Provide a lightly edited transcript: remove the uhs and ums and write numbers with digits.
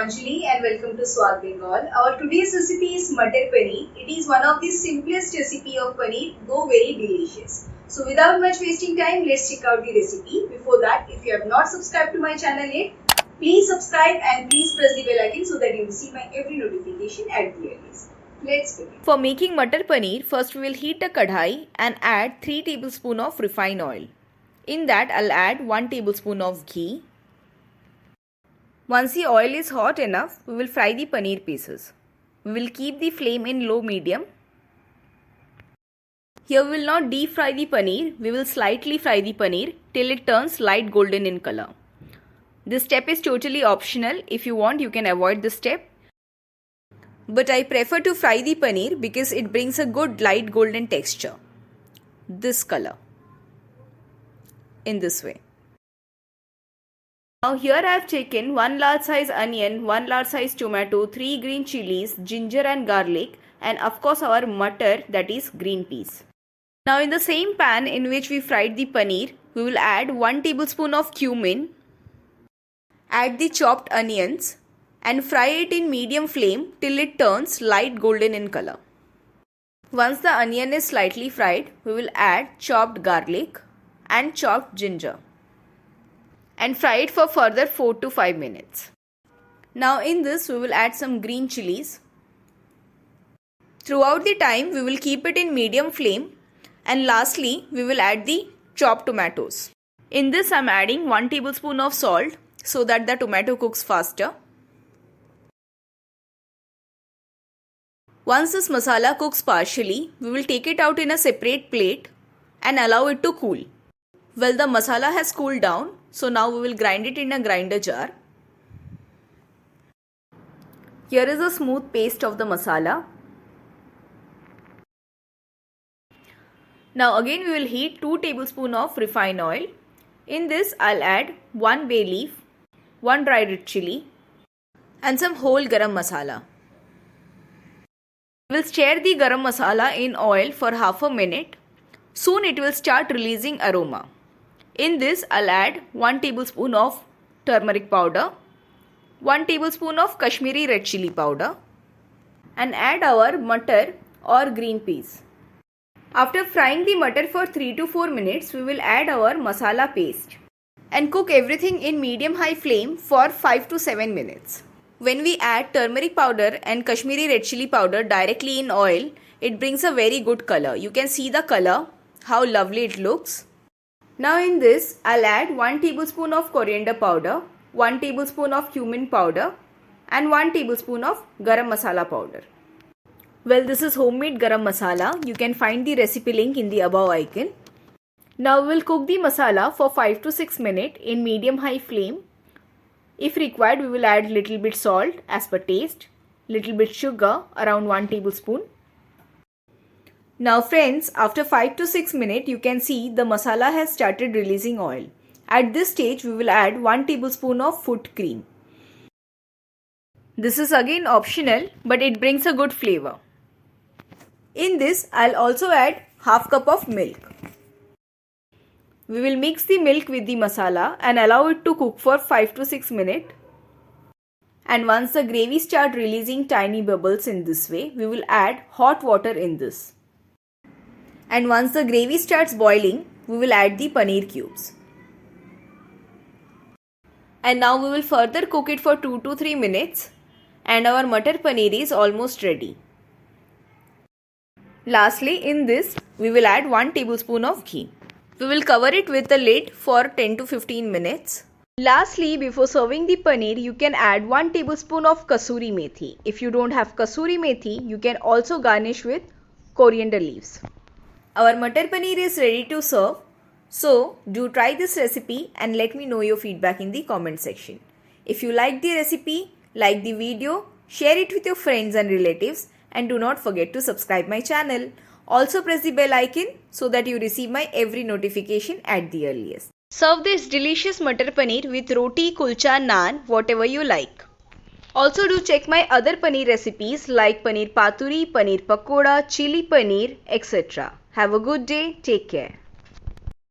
Anjali and welcome to Swaadbengal. Our today's recipe is Matar Paneer. It is one of the simplest recipe of paneer, though very delicious. So without much wasting time, let's check out the recipe. Before that, if you have not subscribed to my channel yet, please subscribe and please press the bell icon so that you receive my every notification at the earliest. Let's begin. For making Matar Paneer, first we will heat a kadhai and add 3 tablespoons of refined oil. In that, I'll add 1 tablespoon of ghee. Once the oil is hot enough, we will fry the paneer pieces. We will keep the flame in low-medium. Here we will not deep fry the paneer, we will slightly fry the paneer till it turns light golden in color. This step is totally optional. If you want, you can avoid this step. But I prefer to fry the paneer because it brings a good light golden texture. This color. In this way. Now here I have taken 1 large size onion, 1 large size tomato, 3 green chilies, ginger and garlic, and of course our matar, that is green peas. Now in the same pan in which we fried the paneer, we will add 1 tablespoon of cumin, add the chopped onions and fry it in medium flame till it turns light golden in color. Once the onion is slightly fried, we will add chopped garlic and chopped ginger and fry it for further 4 to 5 minutes. Now in this we will add some green chilies. Throughout the time we will keep it in medium flame, and lastly we will add the chopped tomatoes. In this I am adding 1 tablespoon of salt so that the tomato cooks faster. Once this masala cooks partially, we will take it out in a separate plate and allow it to cool. Well, the masala has cooled down, so now we will grind it in a grinder jar. Here is a smooth paste of the masala. Now again we will heat 2 tablespoons of refined oil. In this I'll add 1 bay leaf, 1 dry red chilli and some whole garam masala. We will stir the garam masala in oil for half a minute. Soon it will start releasing aroma. In this, I'll add 1 tablespoon of turmeric powder, 1 tablespoon of Kashmiri red chili powder and add our matar or green peas. After frying the matar for 3 to 4 minutes, we will add our masala paste and cook everything in medium-high flame for 5 to 7 minutes. When we add turmeric powder and Kashmiri red chili powder directly in oil, it brings a very good color. You can see the color, how lovely it looks. Now in this, I'll add 1 tablespoon of coriander powder, 1 tablespoon of cumin powder and 1 tablespoon of garam masala powder. Well, this is homemade garam masala. You can find the recipe link in the above icon. Now we will cook the masala for 5 to 6 minutes in medium-high flame. If required, we will add little bit salt as per taste, little bit sugar around 1 tablespoon. Now friends, after 5 to 6 minutes, you can see the masala has started releasing oil. At this stage, we will add 1 tablespoon of food cream. This is again optional, but it brings a good flavor. In this, I'll also add half cup of milk. We will mix the milk with the masala and allow it to cook for 5 to 6 minutes. And once the gravy starts releasing tiny bubbles in this way, we will add hot water in this. And once the gravy starts boiling, we will add the paneer cubes. And now we will further cook it for 2 to 3 minutes and our matar paneer is almost ready. Lastly, in this, we will add 1 tablespoon of ghee. We will cover it with the lid for 10 to 15 minutes. Lastly, before serving the paneer, you can add 1 tablespoon of kasuri methi. If you don't have kasuri methi, you can also garnish with coriander leaves. Our matar paneer is ready to serve. So, do try this recipe and let me know your feedback in the comment section. If you like the recipe, like the video, share it with your friends and relatives and do not forget to subscribe my channel. Also press the bell icon so that you receive my every notification at the earliest. Serve this delicious matar paneer with roti, kulcha, naan, whatever you like. Also do check my other paneer recipes like Paneer Paturi, Paneer Pakora, Chilli Paneer, etc. Have a good day. Take care.